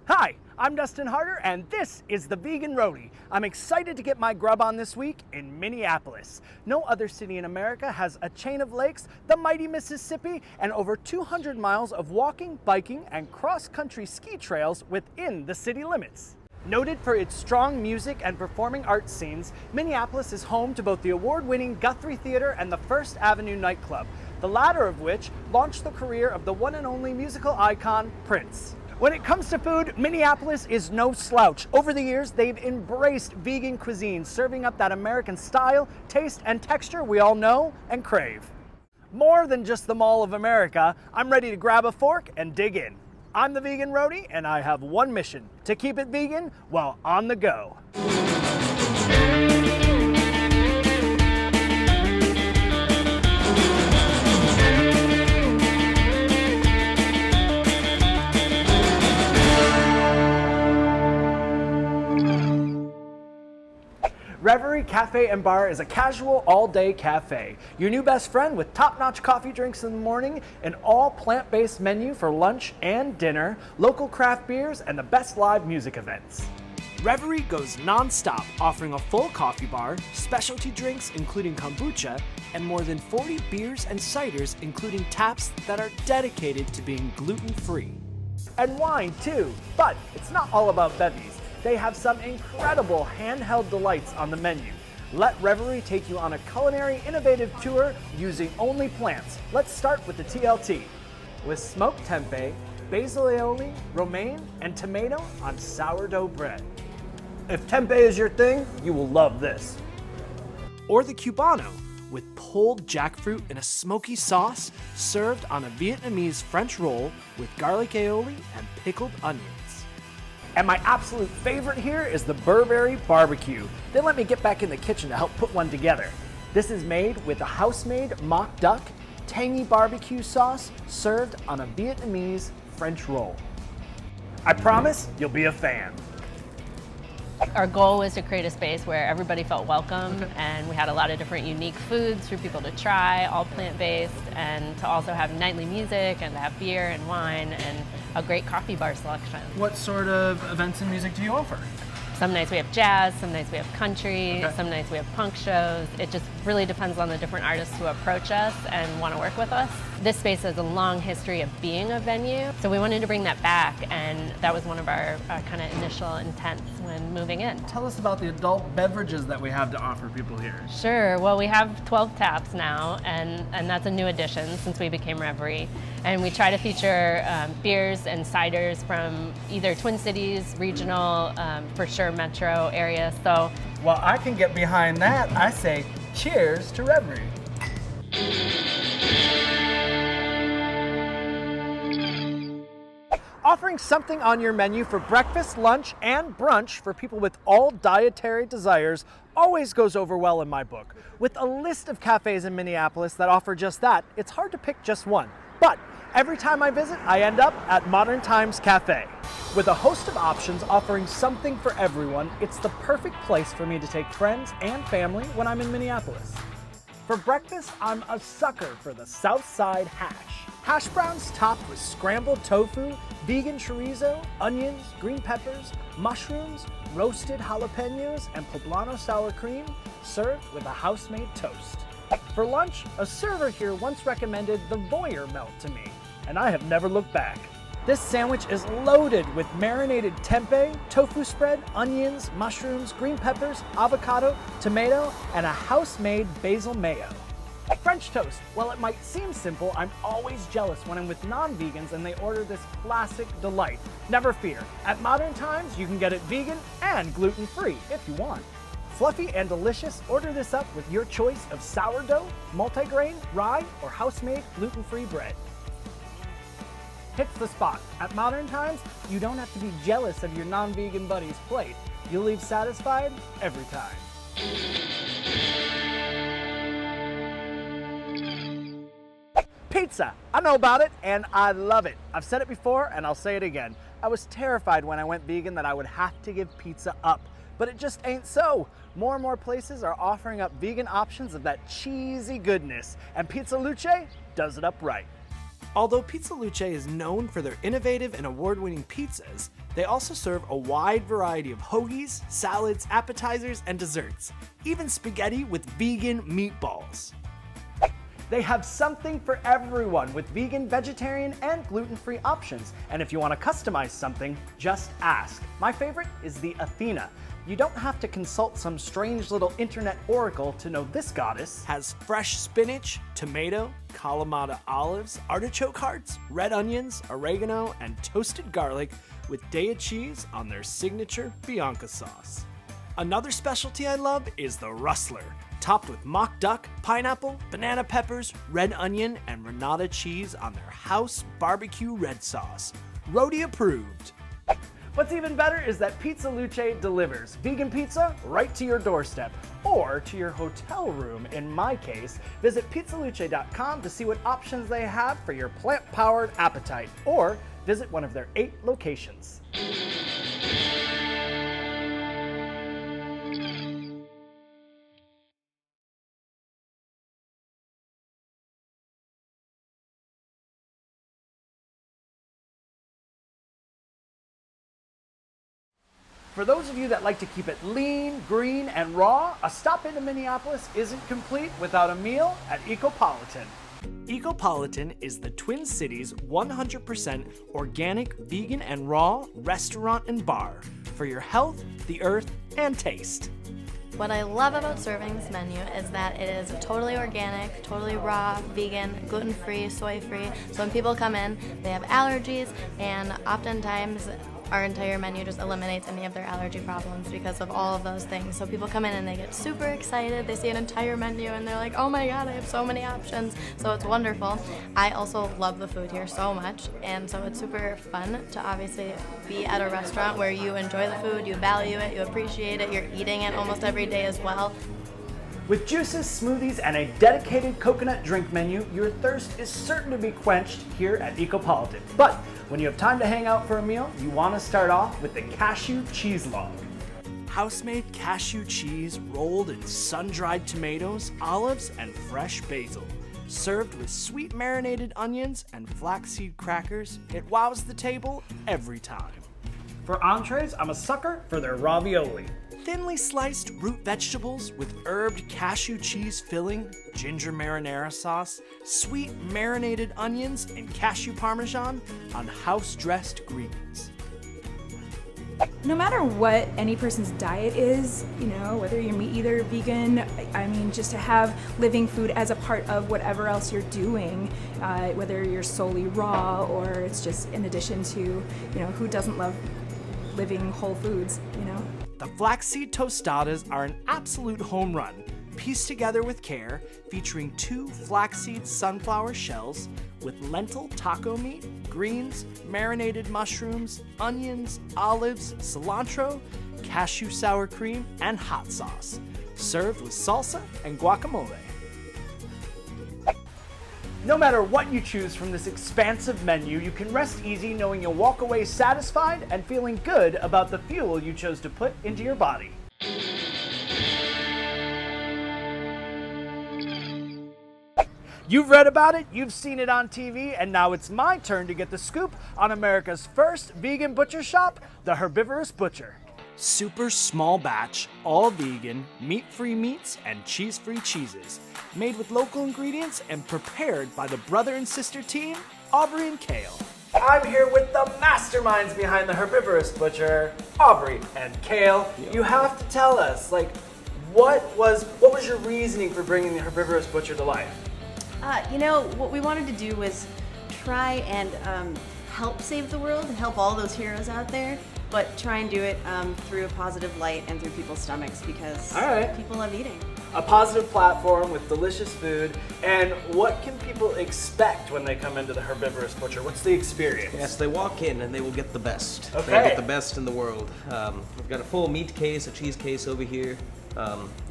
Hi, I'm Dustin Harder, and this is the Vegan Roadie. I'm excited to get my grub on this week in Minneapolis. No other city in America has a chain of lakes, the mighty Mississippi, and over 200 miles of walking, biking, and cross-country ski trails within the city limits. Noted for its strong music and performing arts scenes, Minneapolis is home to both the award-winning Guthrie Theater and the First Avenue nightclub, the latter of which launched the career of the one and only musical icon, Prince. When it comes to food, Minneapolis is no slouch. Over the years, they've embraced vegan cuisine, serving up that American style, taste, and texture we all know and crave. More than just the Mall of America, I'm ready to grab a fork and dig in. I'm the Vegan Roadie, and I have one mission: to keep it vegan while on the go. Reverie Cafe and Bar is a casual, all-day cafe. Your new best friend with top-notch coffee drinks in the morning, an all plant-based menu for lunch and dinner, local craft beers, and the best live music events. Reverie goes non-stop, offering a full coffee bar, specialty drinks including kombucha, and more than 40 beers and ciders including taps that are dedicated to being gluten-free. And wine too, but it's not all about bevies. They have some incredible handheld delights on the menu. Let Reverie take you on a culinary innovative tour using only plants. Let's start with the TLT, with smoked tempeh, basil aioli, romaine, and tomato on sourdough bread. If tempeh is your thing, you will love this. Or the Cubano, with pulled jackfruit in a smoky sauce, served on a Vietnamese French roll with garlic aioli and pickled onions. And my absolute favorite here is the Burberry Bbq. They let me get back in the kitchen to help put one together. This is made with a house-made mock duck, tangy barbecue sauce, served on a Vietnamese French roll. I promise you'll be a fan. Our goal was to create a space where everybody felt welcome, and we had a lot of different unique foods for people to try, all plant-based, and to also have nightly music and to have beer and wine and a great coffee bar selection. What sort of events and music do you offer? Some nights we have jazz, some nights we have country, some nights we have punk shows. It just really depends on the different artists who approach us and want to work with us. This space has a long history of being a venue, so we wanted to bring that back, and that was one of our kind of initial intents when moving in. Tell us about the adult beverages that we have to offer people here. Sure, well, we have 12 taps now, and that's a new addition since we became Reverie. And we try to feature beers and ciders from either Twin Cities, regional, for sure metro area. So, well, I can get behind that. I say cheers to Reverie. Offering something on your menu for breakfast, lunch, and brunch for people with all dietary desires always goes over well in my book. With a list of cafes in Minneapolis that offer just that, it's hard to pick just one. But every time I visit, I end up at Modern Times Cafe. With a host of options offering something for everyone, it's the perfect place for me to take friends and family when I'm in Minneapolis. For breakfast, I'm a sucker for the Southside hash. Hash browns topped with scrambled tofu, vegan chorizo, onions, green peppers, mushrooms, roasted jalapenos, and poblano sour cream, served with a house-made toast. For lunch, a server here once recommended the Voyeur melt to me, and I have never looked back. This sandwich is loaded with marinated tempeh, tofu spread, onions, mushrooms, green peppers, avocado, tomato, and a house-made basil mayo. French toast. While it might seem simple, I'm always jealous when I'm with non-vegans and they order this classic delight. Never fear. At Modern Times, you can get it vegan and gluten-free if you want. Fluffy and delicious, order this up with your choice of sourdough, multigrain, rye, or house-made gluten-free bread. Hits the spot. At Modern Times, you don't have to be jealous of your non-vegan buddy's plate. You'll leave satisfied every time. Pizza. I know about it, and I love it. I've said it before, and I'll say it again. I was terrified when I went vegan that I would have to give pizza up, but it just ain't so. More and more places are offering up vegan options of that cheesy goodness, and Pizza Luce does it up right. Although Pizza Luce is known for their innovative and award-winning pizzas, they also serve a wide variety of hoagies, salads, appetizers, and desserts, even spaghetti with vegan meatballs. They have something for everyone with vegan, vegetarian, and gluten-free options. And if you want to customize something, just ask. My favorite is the Athena. You don't have to consult some strange little internet oracle to know this goddess has fresh spinach, tomato, Kalamata olives, artichoke hearts, red onions, oregano, and toasted garlic with Daya cheese on their signature Bianca sauce. Another specialty I love is the Rustler, topped with mock duck, pineapple, banana peppers, red onion, and Renata cheese on their house barbecue red sauce. Roadie approved. What's even better is that Pizza Luce delivers vegan pizza right to your doorstep or to your hotel room. In my case, visit pizzaluce.com to see what options they have for your plant-powered appetite, or visit one of their 8 locations. For those of you that like to keep it lean, green, and raw, a stop into Minneapolis isn't complete without a meal at Ecopolitan. Ecopolitan is the Twin Cities' 100% organic, vegan, and raw restaurant and bar for your health, the earth, and taste. What I love about Serving's menu is that it is totally organic, totally raw, vegan, gluten-free, soy-free. So when people come in, they have allergies, and oftentimes our entire menu just eliminates any of their allergy problems because of all of those things. So people come in and they get super excited. They see an entire menu and they're like, oh my God, I have so many options. So it's wonderful. I also love the food here so much, and so it's super fun to obviously be at a restaurant where you enjoy the food, you value it, you appreciate it, you're eating it almost every day as well. With juices, smoothies, and a dedicated coconut drink menu, your thirst is certain to be quenched here at Ecopolitan. But when you have time to hang out for a meal, you want to start off with the cashew cheese log. House-made cashew cheese rolled in sun-dried tomatoes, olives, and fresh basil. Served with sweet marinated onions and flaxseed crackers, it wows the table every time. For entrees, I'm a sucker for their ravioli. Thinly sliced root vegetables with herbed cashew cheese filling, ginger marinara sauce, sweet marinated onions, and cashew parmesan on house-dressed greens. No matter what any person's diet is, you know, whether you're meat eater, vegan, I mean, just to have living food as a part of whatever else you're doing, whether you're solely raw or it's just in addition to, you know, who doesn't love living whole foods, you know? The flaxseed tostadas are an absolute home run, pieced together with care, featuring 2 flaxseed sunflower shells with lentil taco meat, greens, marinated mushrooms, onions, olives, cilantro, cashew sour cream, and hot sauce, served with salsa and guacamole. No matter what you choose from this expansive menu, you can rest easy knowing you'll walk away satisfied and feeling good about the fuel you chose to put into your body. You've read about it, you've seen it on TV, and now it's my turn to get the scoop on America's first vegan butcher shop, the Herbivorous Butcher. Super small batch, all vegan, meat-free meats, and cheese-free cheeses. Made with local ingredients and prepared by the brother and sister team, Aubrey and Kale. I'm here with the masterminds behind the Herbivorous Butcher, Aubrey and Kale. You have to tell us, like, what was your reasoning for bringing the Herbivorous Butcher to life? You know, what we wanted to do was try and help save the world and help all those heroes out there, but try and do it through a positive light and through people's stomachs, because people love eating. A positive platform with delicious food. And what can people expect when they come into the Herbivorous Butcher? What's the experience? Yes, they walk in and they will get the best. Okay. They'll get the best in the world. We've got a full meat case, a cheese case over here,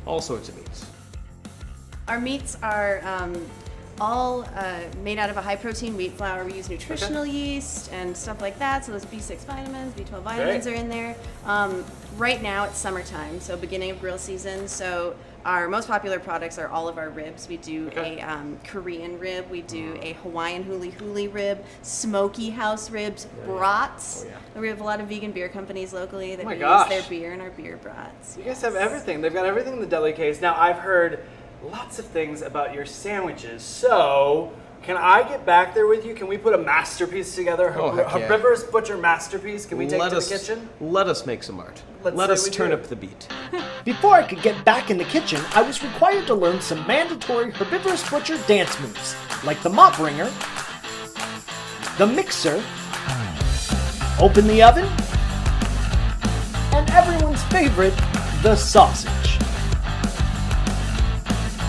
all sorts of meats. Our meats are all made out of a high-protein wheat flour. We use nutritional yeast and stuff like that, so those B6 vitamins, B12 vitamins are in there. Right now it's summertime, so beginning of grill season, so our most popular products are all of our ribs. We do a Korean rib, we do a Hawaiian huli rib, smoky house ribs, brats. We have a lot of vegan beer companies locally that we use their beer in our beer brats. You guys have everything. They've got everything in the deli case. Now, I've heard lots of things about your sandwiches, so can I get back there with you? Can we put a masterpiece together? Herbivorous Butcher masterpiece? Can we take it to the kitchen? Let us make some art. Let's Let say us we turn do. up the beat. Before I could get back in the kitchen, I was required to learn some mandatory Herbivorous Butcher dance moves, like the mop ringer, the mixer, open the oven, and everyone's favorite, the sausage.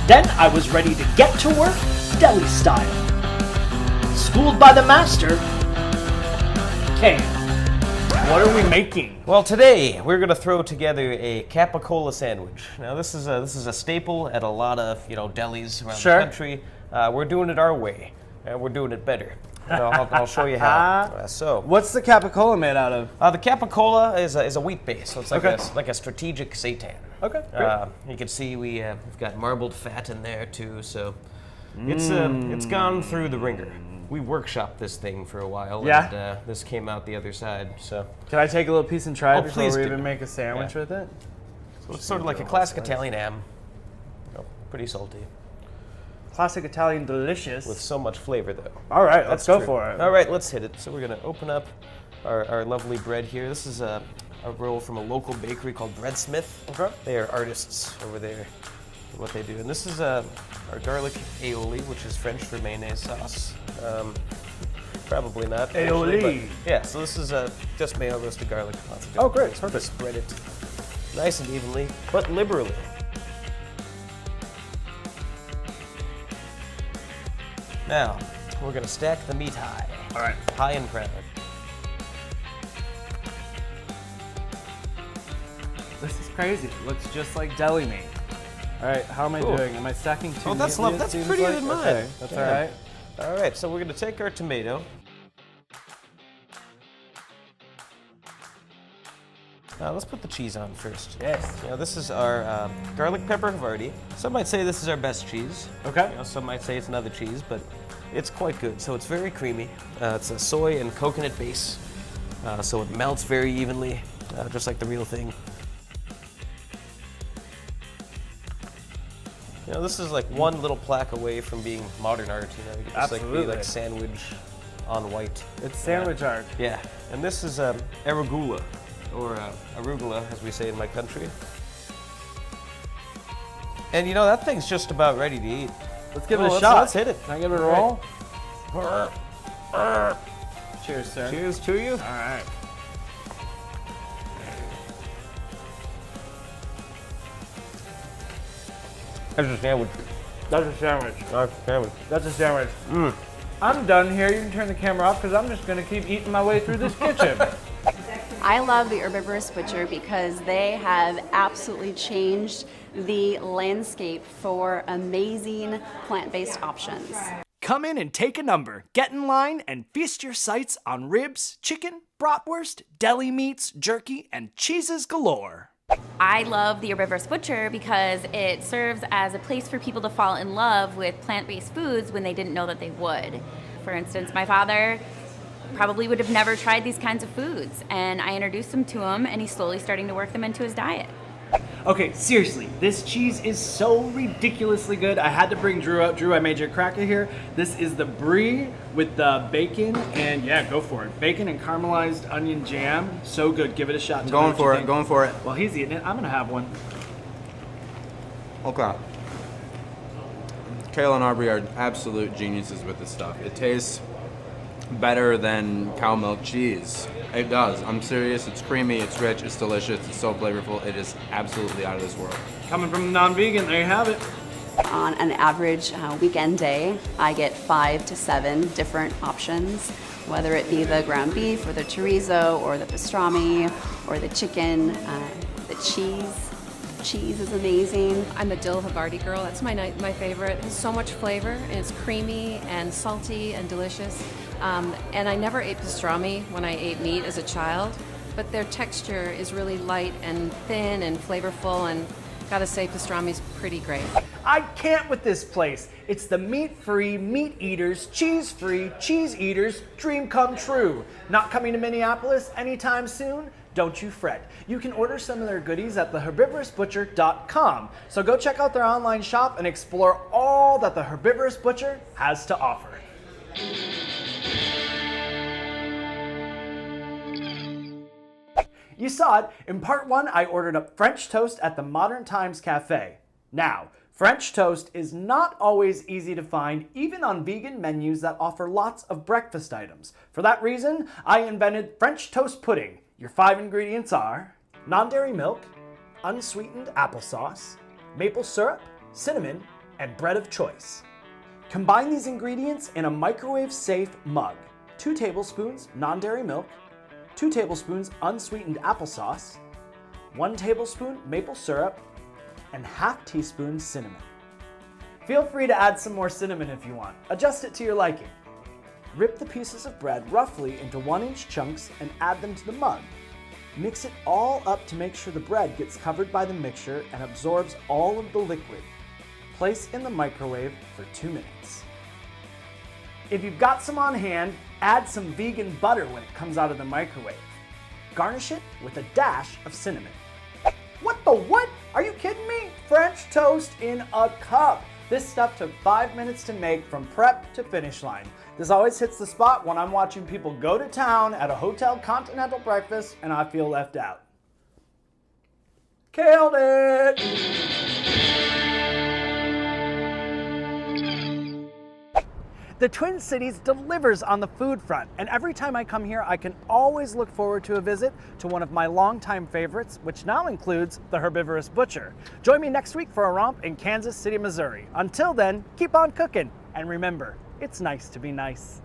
Then I was ready to get to work, deli style. Schooled by the master, Kale. What are we making? Well, today we're going to throw together a Capicola Sandwich. Now, this is a staple at a lot of delis around the country. We're doing it our way, and we're doing it better. I'll show you how. So, what's the Capicola made out of? The Capicola is a wheat base, so it's like a strategic seitan. Okay. Great. You can see we've got marbled fat in there too, so it's gone through the ringer. We workshopped this thing for a while, and this came out the other side. So, can I take a little piece and try it before please we do. even make a sandwich with it? So it's sort of like a classic Italian ham, pretty salty, classic Italian delicious with so much flavor though. All right, let's go true. for it. All right, let's hit it. So we're gonna open up our lovely bread here. This is a roll from a local bakery called Breadsmith. Okay. They are artists over there in what they do. And this is our garlic aioli, which is French for mayonnaise sauce. Probably not. Aioli. Actually, yeah, so this is just mayo roasted garlic. Lots of Oh, great. Just Perfect. Spread it nice and evenly, but liberally. Now, we're gonna stack the meat high. All right. High and proud. This is crazy. It looks just like deli meat. All right, how am I doing? Am I stacking too that's neatly, it that's seems prettier like? than mine. Okay, that's all right. All right, so we're gonna take our tomato. Now let's put the cheese on first. Yes. This is our garlic pepper Havarti. Some might say this is our best cheese. Okay. Some might say it's another cheese, but it's quite good. So it's very creamy. It's a soy and coconut base, so it melts very evenly, just like the real thing. This is like one little plaque away from being modern art. You could just be like sandwich on white. It's sandwich art. Yeah, and this is arugula, or arugula, as we say in my country. And that thing's just about ready to eat. Let's give it a shot. Let's hit it. Can I give it a roll? Cheers, sir. Cheers to you. All right. That's a sandwich. That's a sandwich. That's a sandwich. That's a sandwich. I'm done here. You can turn the camera off because I'm just going to keep eating my way through this kitchen. I love the Herbivorous Butcher because they have absolutely changed the landscape for amazing plant-based options. Come in and take a number. Get in line and feast your sights on ribs, chicken, bratwurst, deli meats, jerky, and cheeses galore. I love the Herbivorous Butcher because it serves as a place for people to fall in love with plant-based foods when they didn't know that they would. For instance, my father probably would have never tried these kinds of foods, and I introduced him to them, and he's slowly starting to work them into his diet. Okay, seriously, this cheese is so ridiculously good. I had to bring Drew up. Drew, I made you a cracker here. This is the brie with the bacon, and yeah, go for it. Bacon and caramelized onion jam. So good. Give it a shot. Going for it. Well, he's eating it. I'm gonna have one. Okay. Kale and Aubrey are absolute geniuses with this stuff. It tastes better than cow milk cheese. It does. I'm serious. It's creamy, it's rich, it's delicious, it's so flavorful. It is absolutely out of this world. Coming from the non-vegan, there you have it. On an average weekend day, I get 5 to 7 different options, whether it be the ground beef or the chorizo or the pastrami or the chicken, the cheese. cheese is amazing. I'm a dill Havarti girl. That's my favorite. It has so much flavor, and it's creamy and salty and delicious. And I never ate pastrami when I ate meat as a child, but their texture is really light and thin and flavorful, and gotta say, pastrami's pretty great. I can't with this place. It's the meat-free, meat eaters, cheese-free, cheese eaters dream come true. Not coming to Minneapolis anytime soon? Don't you fret. You can order some of their goodies at theherbivorousbutcher.com. So go check out their online shop and explore all that the Herbivorous Butcher has to offer. You saw it. In part 1, I ordered up French toast at the Modern Times Cafe. Now, French toast is not always easy to find, even on vegan menus that offer lots of breakfast items. For that reason, I invented French toast pudding. Your 5 ingredients are non-dairy milk, unsweetened applesauce, maple syrup, cinnamon, and bread of choice. Combine these ingredients in a microwave-safe mug. 2 tablespoons non-dairy milk, 2 tablespoons unsweetened applesauce, 1 tablespoon maple syrup, and ½ teaspoon cinnamon. Feel free to add some more cinnamon if you want. Adjust it to your liking. Rip the pieces of bread roughly into 1-inch chunks and add them to the mug. Mix it all up to make sure the bread gets covered by the mixture and absorbs all of the liquid. Place in the microwave for 2 minutes. If you've got some on hand, add some vegan butter when it comes out of the microwave. Garnish it with a dash of cinnamon. What the what? Are you kidding me? French toast in a cup. This stuff took 5 minutes to make from prep to finish line. This always hits the spot when I'm watching people go to town at a hotel continental breakfast and I feel left out. Killed it! The Twin Cities delivers on the food front, and every time I come here, I can always look forward to a visit to one of my longtime favorites, which now includes the Herbivorous Butcher. Join me next week for a romp in Kansas City, Missouri. Until then, keep on cooking, and remember, it's nice to be nice.